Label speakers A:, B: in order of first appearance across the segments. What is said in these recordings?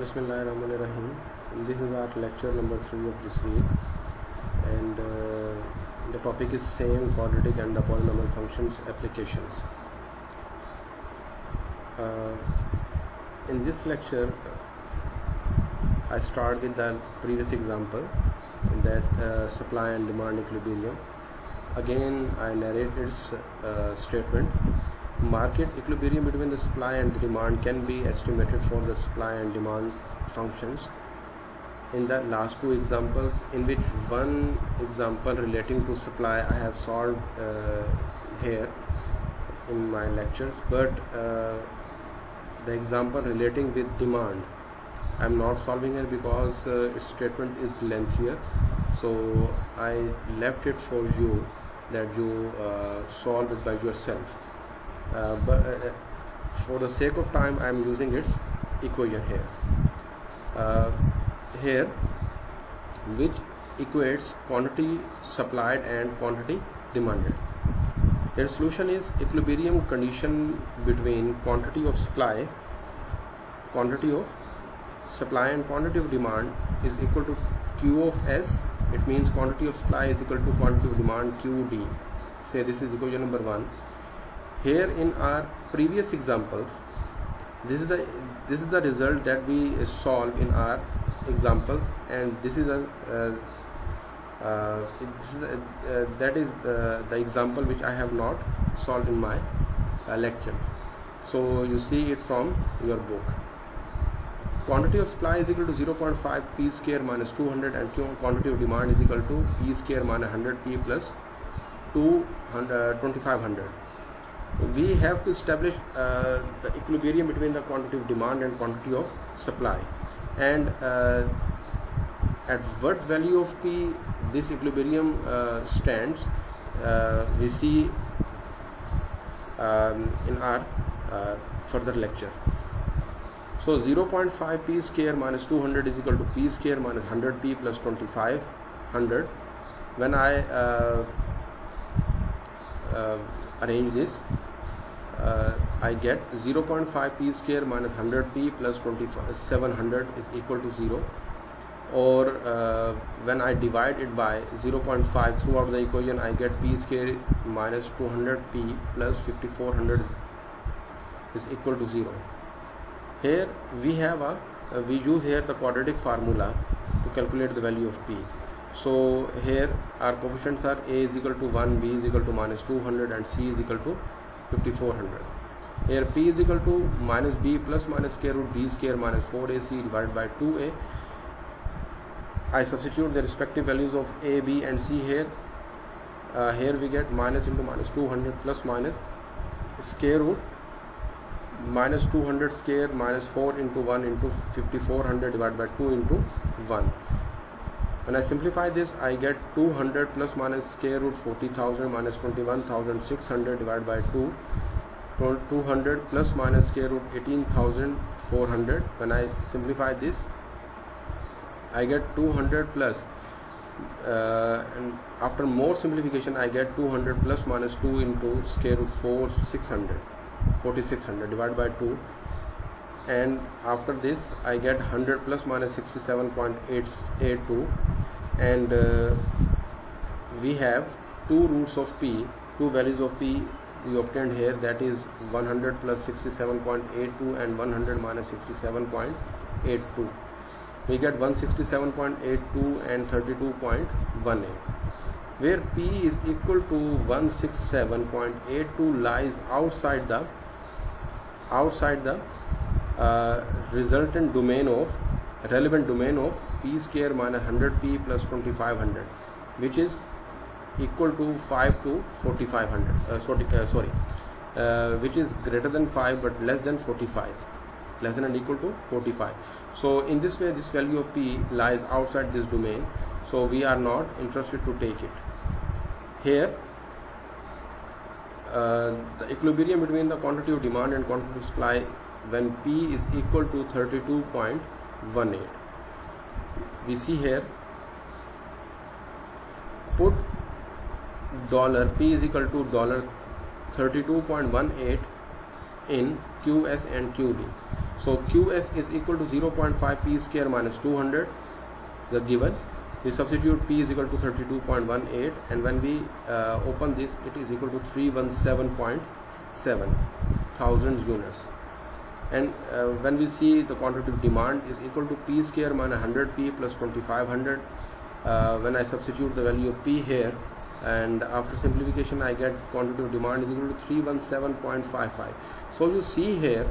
A: Bismillahirrahmanirrahim. This is our lecture number 3 of this week, and the topic is same quadratic and the polynomial functions applications. In this lecture, I start with the previous example, that supply and demand equilibrium. Again, I narrate its statement. Market equilibrium between the supply and the demand can be estimated for the supply and demand functions. In the last two examples, in which one example relating to supply I have solved here in my lectures, but the example relating with demand I am not solving it because its statement is lengthier, so I left it for you that you solve it by yourself. But for the sake of time, I am using its equation here, which equates quantity supplied and quantity demanded. Their solution is equilibrium condition between quantity of supply and quantity of demand is equal to Q of S. It means quantity of supply is equal to quantity of demand QD. Say this is equation number 1. Here in our previous examples, this is the result that we solve in our examples, and this is the example which I have not solved in my lectures. So you see it from your book. Quantity of supply is equal to 0.5 p square minus 200, and quantity of demand is equal to p square minus 100 p plus 2500. We have to establish the equilibrium between the quantity of demand and quantity of supply, and at what value of P this equilibrium stands, we see in our further lecture. So 0.5 P square minus 200 is equal to P square minus 100 P plus 2500. When I arrange this, I get 0.5 p square minus 100 p plus 2700 is equal to 0. Or when I divide it by 0.5 throughout the equation, I get p square minus 200 p plus 5400 is equal to 0. Here we have we use here the quadratic formula to calculate the value of p. So here our coefficients are a is equal to 1, b is equal to minus 200, and c is equal to 5400. Here p is equal to minus b plus minus square root b square minus 4ac divided by 2a. I substitute the respective values of a, b and c here. Here we get minus into minus 200 plus minus square root minus 200 square minus 4 into 1 into 5400 divided by 2 into 1. When I simplify this, I get 200 plus minus square root 40,000 minus 21,600 divided by 2. 200 plus minus square root 18,400. When I simplify this, I get 200 plus, and after more simplification, I get 200 plus minus 2 into square root 4600 divided by 2. And after this I get 100 plus minus 67.882, and we have two roots of p, two values of p we obtained here, that is 100 plus 67.82 and 100 minus 67.82. We get 167.82 and 32.18. Where p is equal to 167.82 lies outside the relevant domain of p square minus 100p plus 2500, which is equal to 5 to 4500. Which is greater than 5 but less than 45, less than and equal to 45. So in this way, this value of p lies outside this domain, so we are not interested to take it. Here the equilibrium between the quantity of demand and quantity of supply when p is equal to 32.18. We see here, put $p is equal to $32.18 in QS and QD. So QS is equal to 0.5 P square minus 200, the given. We substitute P is equal to 32.18, and when we open this, it is equal to 317.7 thousand units. And when we see the quantitative demand is equal to P square minus 100P plus 2500, when I substitute the value of P here, and after simplification I get quantitative demand is equal to 317.55. So you see here,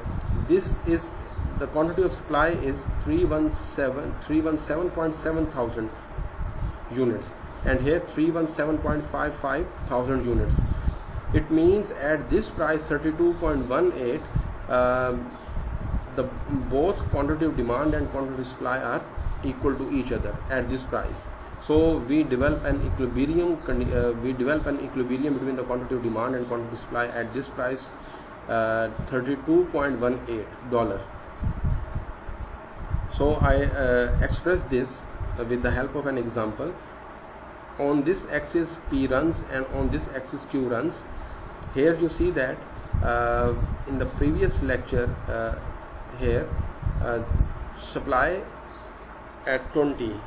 A: this is the quantity of supply is 317.7 thousand units, and here 317.55 thousand units. It means at this price 32.18, the both quantitative demand and quantitative supply are equal to each other at this price. So we develop an equilibrium. Between the quantitative demand and quantitative supply at this price, $32.18. So I express this with the help of an example. On this axis P runs and on this axis Q runs. Here you see that in the previous lecture, here supply at $20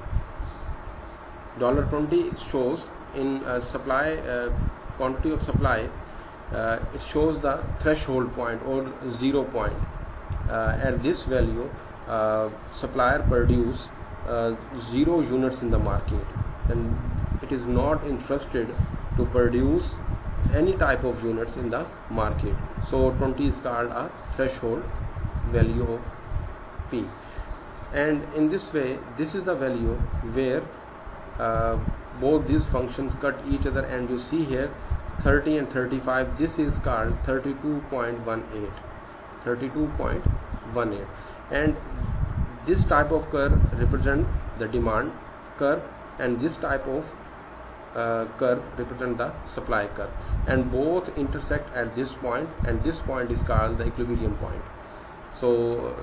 A: shows in supply quantity of supply, it shows the threshold point or 0 point. At this value, supplier produce 0 units in the market, and it is not interested to produce any type of units in the market. So 20 is called a threshold value of P, and in this way this is the value where both these functions cut each other, and you see here 30 and 35, this is called 32.18, and this type of curve represent the demand curve, and this type of curve represent the supply curve, and both intersect at this point, and this point is called the equilibrium point. So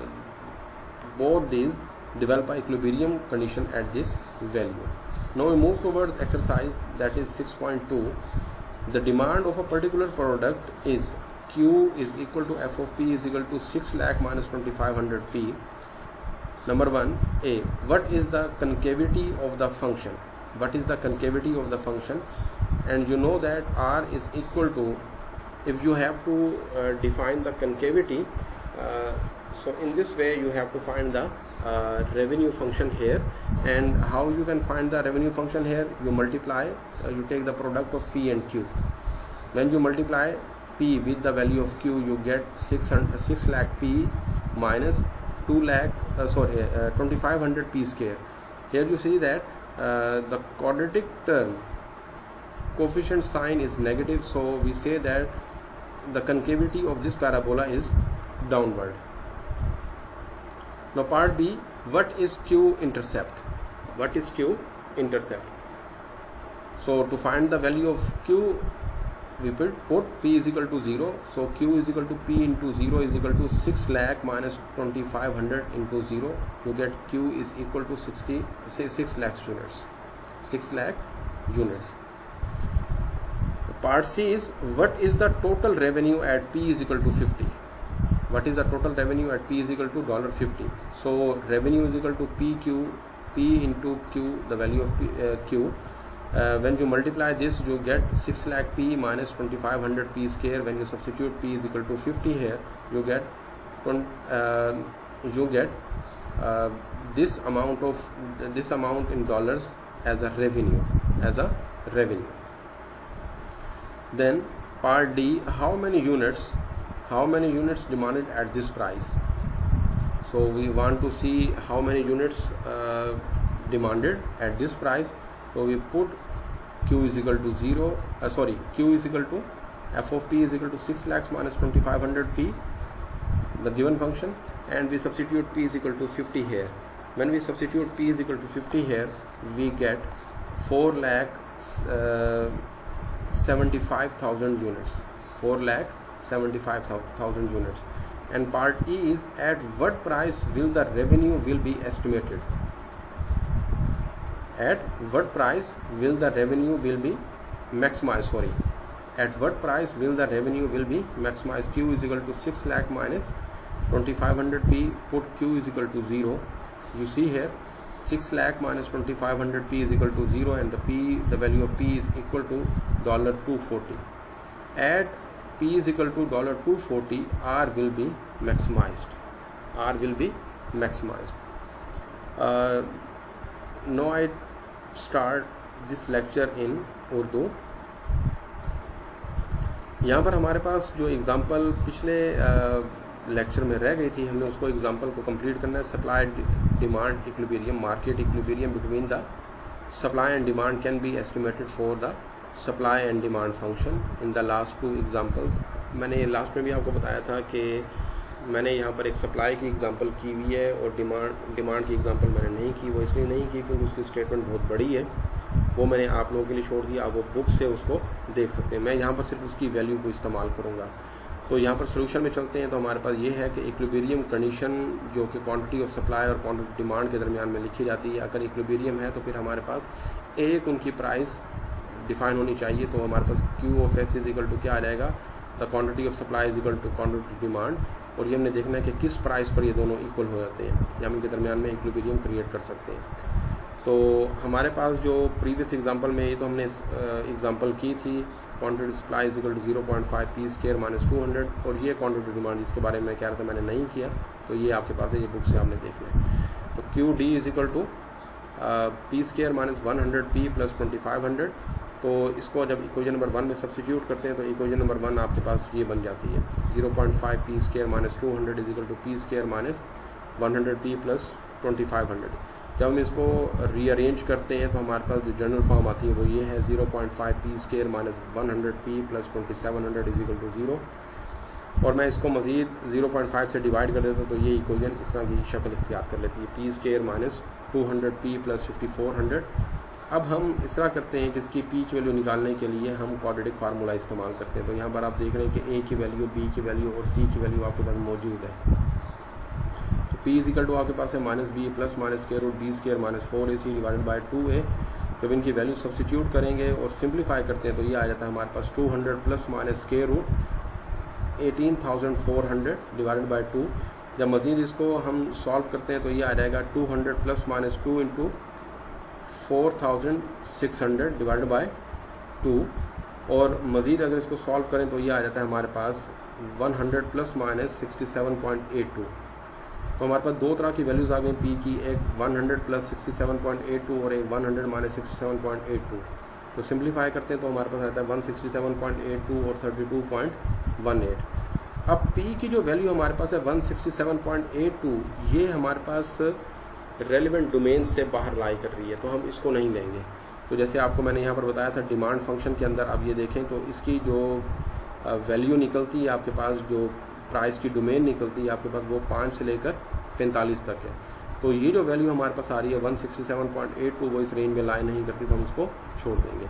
A: both these develop a equilibrium condition at this value. Now we move towards exercise, that is 6.2. The demand of a particular product is Q is equal to F of P is equal to 6 lakh minus 2500 P. Number 1, A. What is the concavity of the function? What is the concavity of the function? And you know that R is equal to, if you have to define the concavity, so in this way you have to find the revenue function here. And how you can find the revenue function here? You multiply, you take the product of P and Q. When you multiply P with the value of Q, you get 6 lakh P minus 2500 P square. Here you see that the quadratic term coefficient sign is negative, so we say that the concavity of this parabola is downward. Now part B, what is Q intercept? What is Q intercept? So to find the value of Q, we put P is equal to 0. So Q is equal to P into 0 is equal to 6 lakh minus 2500 into 0. You get Q is equal to 6 lakh units. 6 lakh units. Part C is, what is the total revenue at P is equal to 50? What is the total revenue at P is equal to $50? So revenue is equal to P into Q, the value of Q. When you multiply this, you get 6 lakh P minus 2500 P square. When you substitute P is equal to 50 here, you get this amount in dollars as a revenue. Then part D, how many units demanded at this price? So we want to see how many units demanded at this price. So we put Q is equal to Q is equal to F of P is equal to 6 lakhs minus 2500 P, the given function, and we substitute P is equal to 50 here. When we substitute P is equal to 50 here, we get 4,75,000 units. 4,75,000 units. And part E is, at what price will the revenue will be estimated? At what price will the revenue will be maximized? At what price will the revenue will be maximized? Q is equal to 6 lakh minus 2500p, put q is equal to 0. You see here 6 lakh minus 2500p is equal to 0, and the value of p is equal to $240. At p is equal to $240, R will be maximized. R will be maximized. Now I start this lecture in Urdu. यहाँ पर हमारे पास जो example पिछले lecture में रह गई थी, हमने उसको एग्जाम्पल को कंप्लीट करना है. Supply demand equilibrium, market equilibrium between the supply and demand can be estimated for the supply and demand function in the last 2 example. मैंने लास्ट में भी आपको बताया था कि मैंने यहाँ पर एक सप्लाई की एग्जांपल की हुई है और डिमांड की एग्जांपल मैंने नहीं की. वो इसलिए नहीं की क्योंकि उसकी स्टेटमेंट बहुत बड़ी है. वो मैंने आप लोगों के लिए छोड़ दिया, आप वो बुक से उसको देख सकते हैं. मैं यहाँ पर सिर्फ उसकी वैल्यू को इस्तेमाल करूँगा. तो यहाँ पर सोल्यूशन में चलते हैं. तो हमारे पास ये है कि इक्विलिब्रियम कंडीशन जो कि क्वांटिटी ऑफ सप्लाई और क्वांटिटी डिमांड के दरमियान में लिखी जाती है. अगर इक्विलिब्रियम है तो फिर हमारे पास एक उनकी प्राइस डिफाइन होनी चाहिए. तो हमारे पास Q of S is equal to क्या आ जाएगा, the quantity of supply is equal to quantity demand. और ये हमने देखना है कि किस प्राइस पर ये दोनों इक्वल हो जाते हैं या हम इनके दरमियान में इक्विलिब्रियम क्रिएट कर सकते हैं. तो हमारे पास जो प्रीवियस एग्जांपल में ये तो हमने एग्जांपल की थी, quantity supply is equal to 0.5 P square minus 200, और ये क्वांटिटी डिमांड जिसके बारे में कह रहा था मैंने नहीं किया. तो ये आपके पास है, ये बुक से आपने देखना है. तो Q D is equal to P square minus 100 P plus 2500. तो इसको जब इक्वेशन नंबर 1 में सब्स्टिट्यूट करते हैं तो इक्वेशन नंबर 1 आपके पास ये बन जाती है 0.5 P square minus 200 is equal to P square minus 100 P plus 2500. जब हम इसको रीअरेंज करते हैं तो हमारे पास जो जनरल फॉर्म आती है वो ये है 0.5 P square minus 100 P plus 2700 is equal to 0. और मैं इसको मजीद 0.5 से डिवाइड कर देता हूँ तो ये इक्वेशन इस तरह की शक्ल इख्तियार कर लेती है, P square minus 200 P plus 5400. अब हम इस तरह करते हैं कि इसकी पी की वैल्यू निकालने के लिए हम क्वाड्रेटिक फार्मूला इस्तेमाल करते हैं. तो यहाँ पर आप देख रहे हैं कि ए की वैल्यू, बी की वैल्यू और सी की वैल्यू आपके पास मौजूद है. तो पी इज इक्वल टू आपके पास है minus B plus minus square root B square minus 4ac divided by 2a. जब इनकी वैल्यू सब्स्टिट्यूट करेंगे और सिंप्लीफाई करते हैं तो ये आ जाता है हमारे पास 200 plus minus square root 18,400 divided by 2. जब मजीद इसको हम सॉल्व करते हैं तो ये आ जाएगा 200 plus minus 2 into 4600 divided by 2. और मजीद अगर इसको सॉल्व करें तो ये आ जाता है हमारे पास 100 प्लस माइनस 67.82. तो हमारे पास दो तरह की वैल्यूज आ गई पी की, एक 100 प्लस 67.82 और एक 100 माइनस 67.82. तो सिंप्लीफाई करते हैं तो हमारे पास आता है 167.82 और 32.18. अब पी की जो वैल्यू हमारे पास है 167.82, ये हमारे पास रेलिवेंट डोमेन से बाहर लाई कर रही है, तो हम इसको नहीं लेंगे. तो जैसे आपको मैंने यहाँ पर बताया था डिमांड फंक्शन के अंदर आप ये देखें तो इसकी जो वैल्यू निकलती है आपके पास, जो प्राइस की डोमेन निकलती है आपके पास, वो 5 से लेकर 45 तक है. तो ये जो वैल्यू हमारे पास आ रही है 167.82 वो इस रेंज में लाई नहीं करती, तो हम इसको छोड़ देंगे.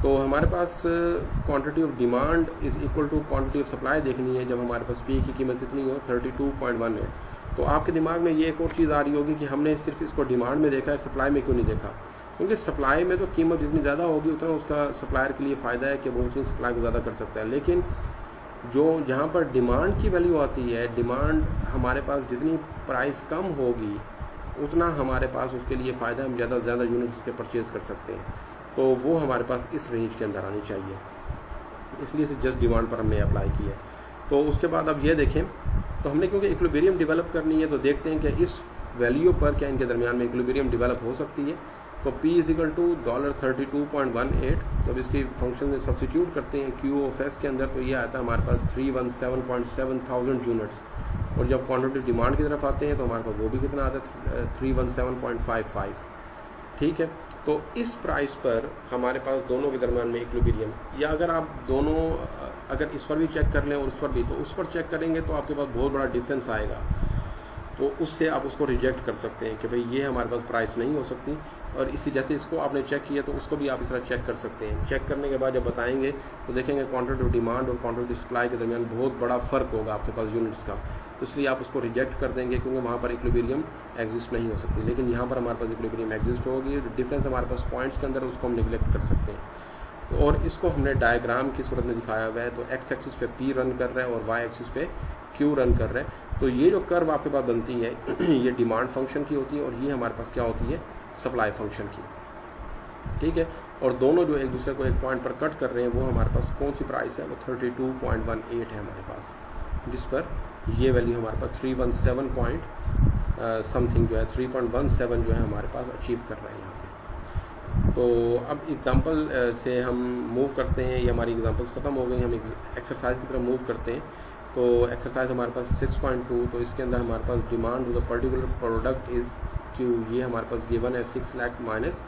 A: तो हमारे पास quantity of demand is equal to quantity of supply देखनी है. जब हमारे पास पी की कीमत कितनी हो 32.18. तो आपके दिमाग में ये एक और चीज़ आ रही होगी कि हमने सिर्फ इसको डिमांड में देखा है, सप्लाई में क्यों नहीं देखा. क्योंकि सप्लाई में तो कीमत जितनी ज़्यादा होगी उतना उसका सप्लायर के लिए फ़ायदा है कि वो उतनी सप्लाई को ज़्यादा कर सकता है. लेकिन जो जहाँ पर डिमांड की वैल्यू आती है, डिमांड हमारे पास जितनी प्राइस कम होगी उतना हमारे पास उसके लिए फ़ायदा, हम ज़्यादा से ज़्यादा यूनिट्स उसके परचेज कर सकते हैं. तो वो हमारे पास इस रेंज के अंदर आनी चाहिए, इसलिए सिर्फ जस्ट डिमांड पर हमने अप्लाई की है. तो उसके बाद अब ये देखें, तो हमने क्योंकि इक्विलिब्रियम डेवलप करनी है तो देखते हैं कि इस वैल्यू पर क्या इनके दरमियान में इक्विलिब्रियम डेवलप हो सकती है. तो P इज इक्वल टू $32.18. जब इसकी फंक्शन में सब्स्टिट्यूट करते हैं क्यू ऑफ एस के अंदर तो ये आता है हमारे पास 317.7 थाउजेंड यूनिट्स. और जब क्वांटिटी डिमांड की तरफ आते हैं तो हमारे पास वो भी कितना आता है 317.55. ठीक है. तो इस प्राइस पर हमारे पास दोनों के दरमियान में इक्विलिब्रियम, या अगर आप दोनों अगर इस पर भी चेक कर लें और उस पर भी, तो उस पर चेक करेंगे तो आपके पास बहुत बड़ा डिफरेंस आएगा. तो उससे आप उसको रिजेक्ट कर सकते हैं कि भाई ये हमारे पास प्राइस नहीं हो सकती. और इसी जैसे इसको आपने चेक किया तो उसको भी आप इस तरह चेक कर सकते हैं. चेक करने के बाद जब बताएंगे तो देखेंगे क्वांटिटी ऑफ डिमांड और क्वांटिटी सप्लाई के दरमियान बहुत बड़ा फर्क होगा आपके पास यूनिट्स का. तो इसलिए आप उसको रिजेक्ट कर देंगे क्योंकि वहाँ पर इक्विलिब्रियम एग्जिस्ट नहीं हो सकती. लेकिन यहाँ पर हमारे पास इक्विलिब्रियम एग्जिस्ट होगी. डिफरेंस हमारे पास पॉइंट्स के अंदर उसको हम निगलेक्ट कर सकते हैं. और इसको हमने डायग्राम की सूरत में दिखाया हुआ है. तो एक्स एक्सिस पे P रन कर रहा है और वाई एक्सिस पे Q रन कर रहा है. तो ये जो कर्व आपके पास बनती है ये डिमांड फंक्शन की होती है और ये हमारे पास क्या होती है, सप्लाई फंक्शन की। ठीक है, और दोनों जो एक दूसरे को एक पॉइंट पर कट कर रहे हैं वो हमारे पास कौन सी प्राइस है, वो 32.18 है हमारे पास, जिस पर ये वैल्यू हमारे पास 317 पॉइंट समथिंग जो है 3.17 जो है हमारे पास अचीव कर रहे हैं यहाँ पे। तो अब एग्जांपल से हम मूव करते हैं, ये हमारी एग्जांपल्स खत्म हो गई, हम एक्सरसाइज की तरफ मूव करते हैं। तो एक्सरसाइज हमारे पास 6.2, तो इसके अंदर हमारे पास demand to the particular product is Q, ये हमारे पास गिवन है 6 लाख माइनस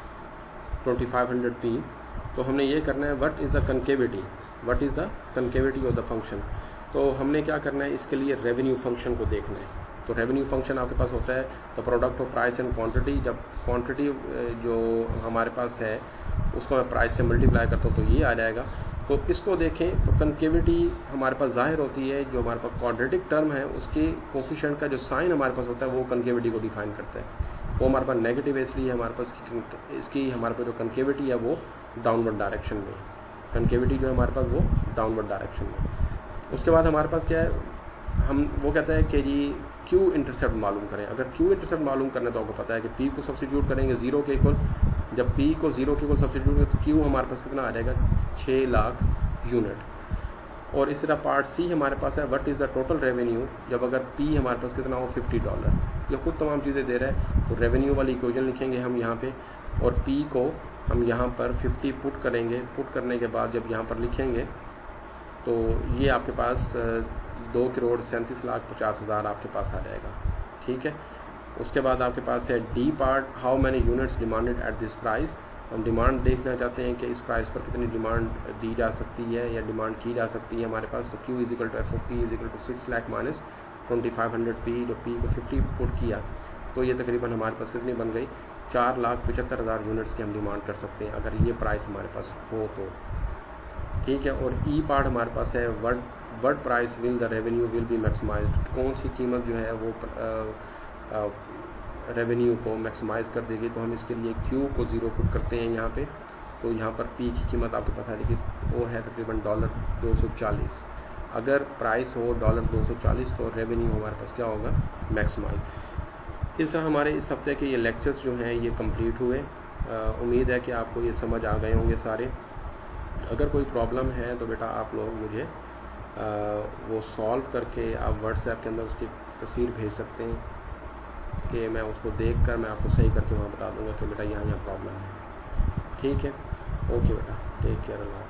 A: 2500 पी। तो हमने ये करना है what is the concavity, what is the concavity of the function. तो हमने क्या करना है, इसके लिए रेवेन्यू फंक्शन को देखना है। तो रेवेन्यू फंक्शन आपके पास होता है the product of price and quantity. जब क्वांटिटी जो हमारे पास है उसको मैं प्राइस से मल्टीप्लाई करता हूँ तो ये आ जाएगा। तो इसको देखें तो कनकेविटी हमारे पास जाहिर होती है, जो हमारे पास क्वाड्रेटिक टर्म है उसके कोफिशिएंट का जो साइन हमारे पास होता है वो कनकेविटी को डिफाइन करता है। वो हमारे पास नेगेटिव है, इसलिए हमारे पास इसकी हमारे पास जो कनकेविटी है वो डाउनवर्ड डायरेक्शन में, कनकेविटी जो है हमारे पास वो डाउनवर्ड डायरेक्शन में। उसके बाद हमारे पास क्या है, हम वो कहता है कि जी क्यू इंटरसेप्ट मालूम करें। अगर क्यू इंटरसेप्ट मालूम करना तो आपको पता है कि पी को सब्स्टिट्यूट करेंगे 0 के इक्वल। जब पी को 0 के इक्वल सब्स्टिट्यूट करें तो क्यू हमारे पास कितना आ जाएगा, 6 लाख यूनिट। और इस तरह पार्ट सी हमारे पास है what is the total revenue, जब अगर पी हमारे पास कितना हो $50। ये खुद तमाम चीज़ें दे रहा है। तो रेवेन्यू वाली इक्वेशन लिखेंगे हम यहाँ पे, और पी को हम यहाँ पर 50 पुट करेंगे। पुट करने के बाद जब यहाँ पर लिखेंगे तो ये आपके पास 2,37,50,000 आपके पास आ जाएगा। ठीक है, उसके बाद आपके पास है D part, how many units demanded at this price. हम डिमांड देखना चाहते हैं कि इस प्राइस पर कितनी डिमांड दी जा सकती है या डिमांड की जा सकती है हमारे पास। तो Q is equal to F of P is equal to 6 lakh minus 2500 P. जो पी को 50 पुट किया तो ये तकरीबन हमारे पास कितनी बन गई, 4,75,000 यूनिट्स की हम डिमांड कर सकते हैं अगर ये प्राइस हमारे पास हो तो। ठीक है, और ई पार्ट हमारे पास है what price will the revenue will be maximised. कौन सी कीमत जो है वो रेवेन्यू को मैक्सिमाइज कर देगी। तो हम इसके लिए Q को 0 पुट करते हैं यहाँ पे। तो यहाँ पर P की कीमत आपके पास आ जाएगी, वो है तकरीबन $240। अगर प्राइस हो $240 तो रेवेन्यू हमारे पास क्या होगा, मैक्सिमाइज। इस तरह हमारे इस हफ्ते के ये लेक्चर्स जो हैं ये कंप्लीट हुए। उम्मीद है कि आपको ये समझ आ गए होंगे सारे। अगर कोई प्रॉब्लम है तो बेटा आप लोग मुझे वो सॉल्व करके आप व्हाट्सएप के अंदर उसकी तस्वीर भेज सकते हैं कि मैं उसको देखकर मैं आपको सही करके वहाँ बता दूंगा कि बेटा यहाँ प्रॉब्लम है। ठीक है, ओके बेटा, टेक केयर, अल्लाह।